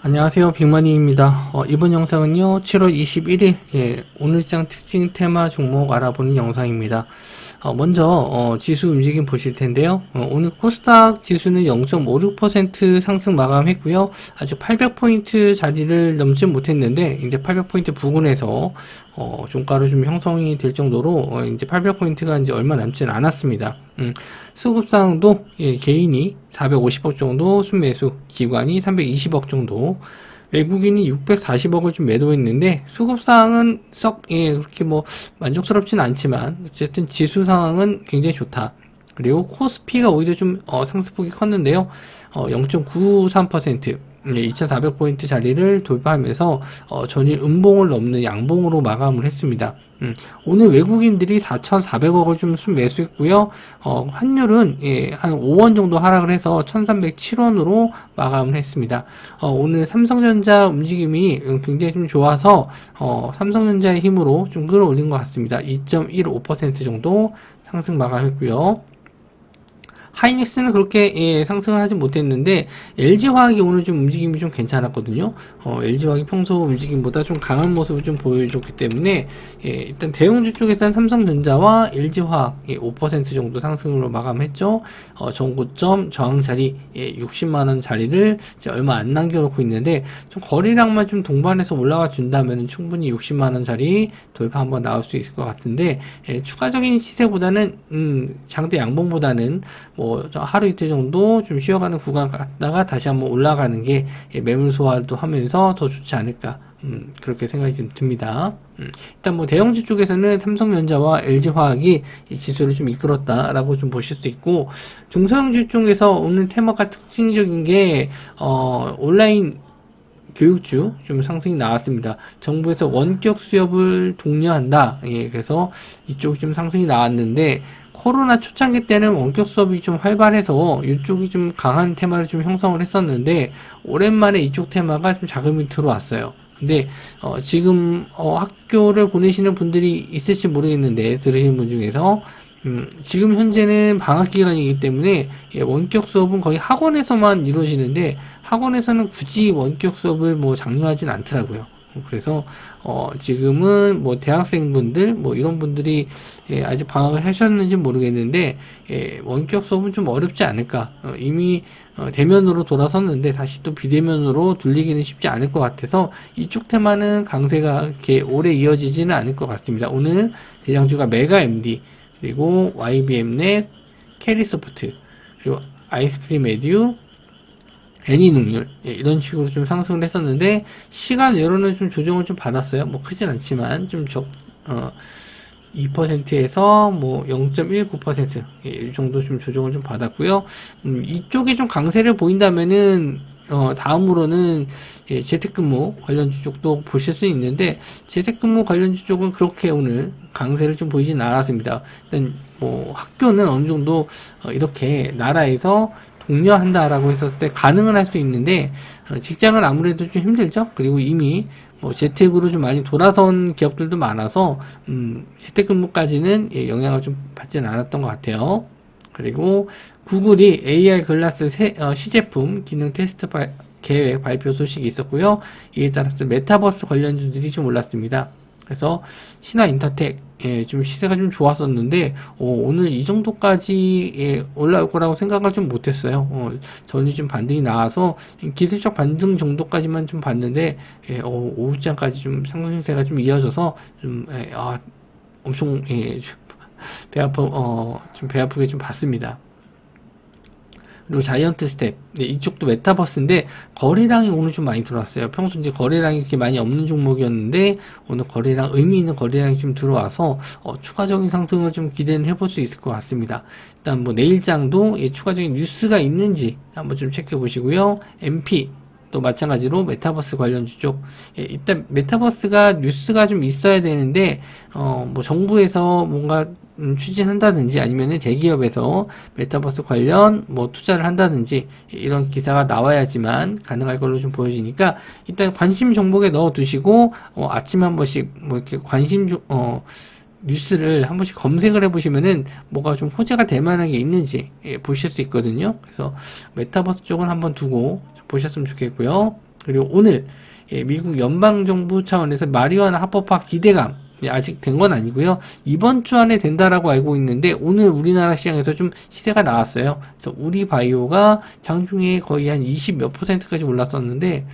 안녕하세요, 빅머니입니다. 이번 영상은요 7월 21일 오늘장 특징 테마 종목 알아보는 영상입니다. 먼저 지수 움직임 보실 텐데요. 오늘 코스닥 지수는 0.56% 상승 마감했고요. 아직 800포인트 자리를 넘지 못했는데 이제 800포인트 부근에서 종가로 좀 형성이 될 정도로 이제 800포인트가 이제 얼마 남지는 않았습니다. 수급상도 개인이 450억 정도 순매수, 기관이 320억 정도, 외국인이 640억을 좀 매도했는데 수급상은 썩 그렇게 뭐 만족스럽진 않지만 어쨌든 지수 상황은 굉장히 좋다. 그리고 코스피가 오히려 좀 상승폭이 컸는데요. 0.93% 2400포인트 자리를 돌파하면서 전일 음봉을 넘는 양봉으로 마감을 했습니다. 오늘 외국인들이 4,400억을 좀 순매수했고요. 환율은 한 5원 정도 하락을 해서 1,307원으로 마감을 했습니다. 오늘 삼성전자 움직임이 굉장히 좀 좋아서 삼성전자의 힘으로 좀 끌어올린 것 같습니다. 2.15% 정도 상승 마감했고요. 하이닉스는 그렇게 상승을 하지 못했는데 LG화학이 오늘 좀 움직임이 좀 괜찮았거든요. LG화학이 평소 움직임보다 좀 강한 모습을 좀 보여줬기 때문에 일단 대형주 쪽에서는 삼성전자와 LG화학 5% 정도 상승으로 마감했죠. 전고점 저항자리 60만원 자리를 이제 얼마 안 남겨놓고 있는데 좀 거래량만 좀 동반해서 올라와 준다면 충분히 60만원 자리 돌파 한번 나올 수 있을 것 같은데 추가적인 시세보다는 장대 양봉보다는 뭐 하루 이틀 정도 좀 쉬어가는 구간 갔다가 다시 한번 올라가는 게 매물 소화도 하면서 더 좋지 않을까 그렇게 생각이 좀 듭니다. 일단 뭐 대형주 쪽에서는 삼성전자와 LG화학이 지수를 좀 이끌었다라고 좀 보실 수 있고, 중소형주 쪽에서 오늘 테마가 특징적인 게 온라인 교육주 좀 상승이 나왔습니다. 정부에서 원격 수업을 독려한다. 그래서 이쪽이 좀 상승이 나왔는데 코로나 초창기 때는 원격 수업이 좀 활발해서 이쪽이 좀 강한 테마를 좀 형성을 했었는데 오랜만에 이쪽 테마가 좀 자금이 들어왔어요. 근데 지금 학교를 보내시는 분들이 있을지 모르겠는데 들으시는 분 중에서 지금 현재는 방학 기간이기 때문에 원격 수업은 거의 학원에서만 이루어지는데 학원에서는 굳이 원격 수업을 뭐 장려하진 않더라고요. 그래서 지금은 뭐 대학생분들 뭐 이런 분들이 아직 방학을 하셨는지 모르겠는데 원격 수업은 좀 어렵지 않을까. 이미 대면으로 돌아섰는데 다시 또 비대면으로 돌리기는 쉽지 않을 것 같아서 이쪽 테마는 강세가 이렇게 오래 이어지지는 않을 것 같습니다. 오늘 대장주가 메가 MD 그리고 YBM넷, 캐리소프트, 그리고 아이스크림 에듀, 애니능률 이런 식으로 좀 상승을 했었는데 시간 외로는 좀 조정을 좀 받았어요. 뭐 크진 않지만 좀 2%에서 뭐 0.19% 이 정도 좀 조정을 좀 받았고요. 이쪽에 좀 강세를 보인다면은 다음으로는 재택근무 관련주 쪽도 보실 수 있는데 재택근무 관련주 쪽은 그렇게 오늘 강세를 좀 보이진 않았습니다. 일단 뭐 학교는 어느 정도 이렇게 나라에서 독려한다라고 했었을 때 가능은 할 수 있는데 직장은 아무래도 좀 힘들죠. 그리고 이미 뭐 재택으로 좀 많이 돌아선 기업들도 많아서 재택근무까지는 영향을 좀 받지는 않았던 것 같아요. 그리고 구글이 AR 글라스 시제품 기능 테스트 계획 발표 소식이 있었고요. 이에 따라서 메타버스 관련주들이 좀 올랐습니다. 그래서 신화인터텍 좀 시세가 좀 좋았었는데 오늘 이 정도까지 올라올 거라고 생각을 좀 못했어요. 전이 좀 반등이 나와서 기술적 반등 정도까지만 좀 봤는데 오후장까지 좀 상승세가 좀 이어져서 좀 엄청 좀 배 아프게 좀 봤습니다. 그리고 자이언트 스텝 이쪽도 메타버스인데 거래량이 오늘 좀 많이 들어왔어요. 평소 이제 거래량이 그렇게 많이 없는 종목이었는데 오늘 거래량 의미 있는 거래량이 좀 들어와서 추가적인 상승을 좀 기대는 해볼 수 있을 것 같습니다. 일단 뭐 내일장도 추가적인 뉴스가 있는지 한번 좀 체크해 보시고요. MP 또 마찬가지로 메타버스 관련주 쪽 일단 메타버스가 뉴스가 좀 있어야 되는데 뭐 정부에서 뭔가 추진한다든지 아니면은 대기업에서 메타버스 관련 뭐 투자를 한다든지 이런 기사가 나와야지만 가능할 걸로 좀 보여지니까 일단 관심 종목에 넣어 두시고 아침에 한 번씩 뭐 이렇게 뉴스를 한 번씩 검색을 해보시면은 뭐가 좀 호재가 될 만한 게 있는지 보실 수 있거든요. 그래서 메타버스 쪽은 한번 두고 보셨으면 좋겠고요. 그리고 오늘 미국 연방정부 차원에서 마리화나 합법화 기대감 아직 된 건 아니고요. 이번 주 안에 된다라고 알고 있는데 오늘 우리나라 시장에서 좀 시세가 나왔어요. 그래서 우리바이오가 장중에 거의 한 20 몇 %까지 올랐었는데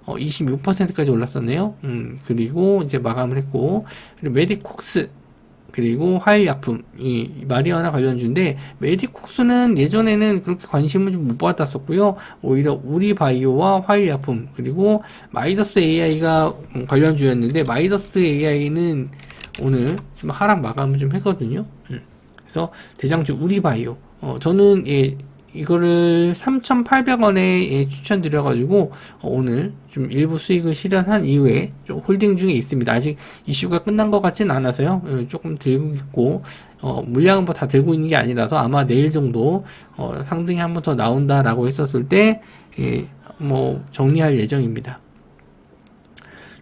26%까지 올랐었네요. 그리고 이제 마감을 했고, 그리고 메디콕스, 그리고 화일약품, 이 마리화나 관련주인데, 메디콕스는 예전에는 그렇게 관심을 좀 못 받았었고요. 오히려 우리바이오와 화일약품, 그리고 마이더스 AI가 관련주였는데, 마이더스 AI는 오늘 좀 하락 마감을 좀 했거든요. 그래서 대장주 우리바이오, 저는 이거를 3,800원에 추천드려가지고 오늘 좀 일부 수익을 실현한 이후에 좀 홀딩 중에 있습니다. 아직 이슈가 끝난 것 같진 않아서요. 조금 들고 있고 물량은 뭐 다 들고 있는 게 아니라서 아마 내일 정도 상등이 한 번 더 나온다라고 했었을 때 뭐 정리할 예정입니다.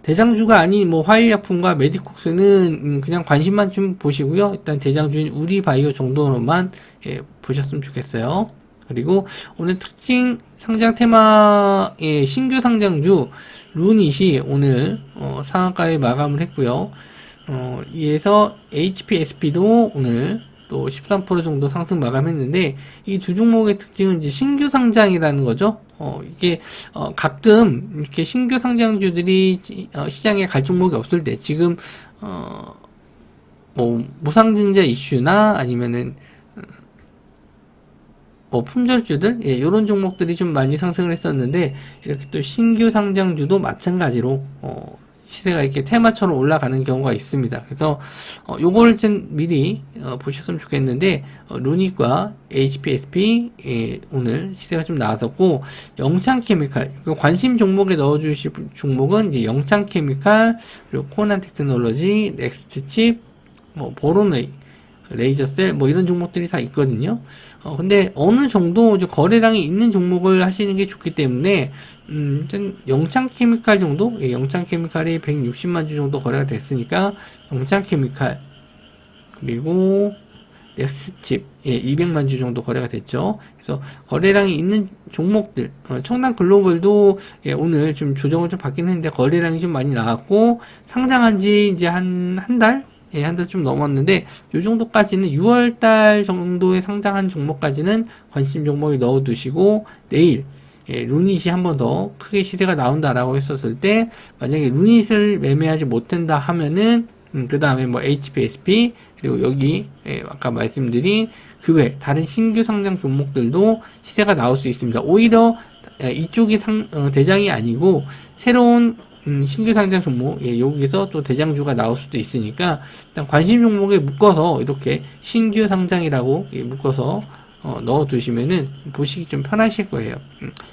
대장주가 아닌 뭐 화일약품과 메디콕스는 그냥 관심만 좀 보시고요. 일단 대장주인 우리바이오 정도로만 보셨으면 좋겠어요. 그리고 오늘 특징 상장 테마의 신규 상장주 루닛이 오늘 상한가에 마감을 했고요. 이에서 HPSP도 오늘 또 13% 정도 상승 마감했는데 이 두 종목의 특징은 이제 신규 상장이라는 거죠. 이게 가끔 이렇게 신규 상장주들이 시장에 갈 종목이 없을 때 지금 뭐 무상증자 이슈나 아니면은 품절주들, 이런 종목들이 좀 많이 상승을 했었는데, 이렇게 또 신규 상장주도 마찬가지로, 시세가 이렇게 테마처럼 올라가는 경우가 있습니다. 그래서, 요거를 좀 미리, 보셨으면 좋겠는데, 루닛과 HPSP, 오늘 시세가 좀 나왔었고, 영창케미칼, 관심 종목에 넣어주실 종목은 이제 영창케미칼, 그리고 코난 테크놀로지, 넥스트칩, 보로네이, 레이저셀 뭐 이런 종목들이 다 있거든요. 근데 어느 정도 이제 거래량이 있는 종목을 하시는 게 좋기 때문에 영창케미칼 정도, 영창케미칼이 160만 주 정도 거래가 됐으니까 영창케미칼 그리고 넥스칩 200만 주 정도 거래가 됐죠. 그래서 거래량이 있는 종목들, 청담글로벌도 오늘 좀 조정을 좀 받긴 했는데 거래량이 좀 많이 나왔고 상장한 지 이제 한 달? 한 달 좀 넘었는데 요 정도까지는 6월달 정도에 상장한 종목까지는 관심 종목에 넣어두시고 내일 루닛이 한 번 더 크게 시세가 나온다라고 했었을 때 만약에 루닛을 매매하지 못한다 하면은 그 다음에 뭐 HPSP 그리고 여기 아까 말씀드린 그 외 다른 신규 상장 종목들도 시세가 나올 수 있습니다. 오히려 이쪽이 대장이 아니고 새로운 신규 상장 종목, 여기서 또 대장주가 나올 수도 있으니까, 일단 관심 종목에 묶어서, 이렇게 신규 상장이라고 묶어서, 넣어두시면은, 보시기 좀 편하실 거예요.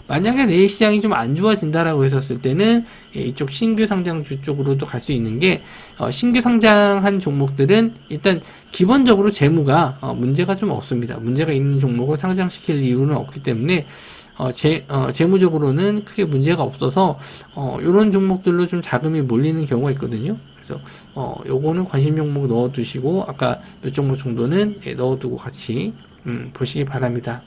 만약에 내일 시장이 좀 안 좋아진다라고 했었을 때는, 이쪽 신규 상장주 쪽으로도 갈 수 있는 게, 신규 상장한 종목들은 일단 기본적으로 재무가, 문제가 좀 없습니다. 문제가 있는 종목을 상장시킬 이유는 없기 때문에, 재무적으로는 크게 문제가 없어서, 요런 종목들로 좀 자금이 몰리는 경우가 있거든요. 그래서, 요거는 관심 종목 넣어두시고, 아까 몇 종목 정도는 넣어두고 같이, 보시기 바랍니다.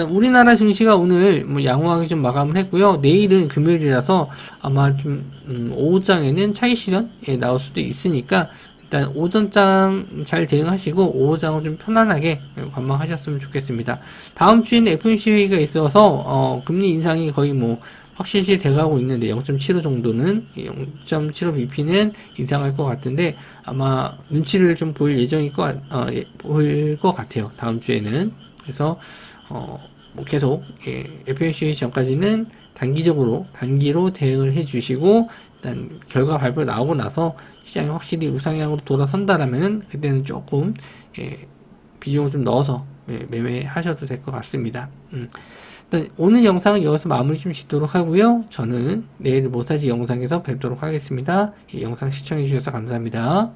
우리나라 증시가 오늘 뭐 양호하게 좀 마감을 했고요. 내일은 금요일이라서 아마 좀, 오후장에는 차익 실현에 나올 수도 있으니까, 일단 오전장 잘 대응하시고 오후장은 좀 편안하게 관망하셨으면 좋겠습니다. 다음 주에는 FOMC 회의가 있어서 금리 인상이 거의 뭐 확실시 돼가고 있는데 0.75 정도는 0.75bp는 인상할 것 같은데 아마 눈치를 좀 보일 예정일 보일 것 같아요. 다음 주에는. 그래서 뭐 계속 FOMC 회의 전까지는 단기로 대응을 해주시고 일단 결과 발표 나오고 나서 시장이 확실히 우상향으로 돌아선다라면 그때는 조금 비중을 좀 넣어서 매매하셔도 될 것 같습니다. 일단 오늘 영상은 여기서 마무리 좀 짓도록 하고요. 저는 내일 모사지 영상에서 뵙도록 하겠습니다. 이 영상 시청해 주셔서 감사합니다.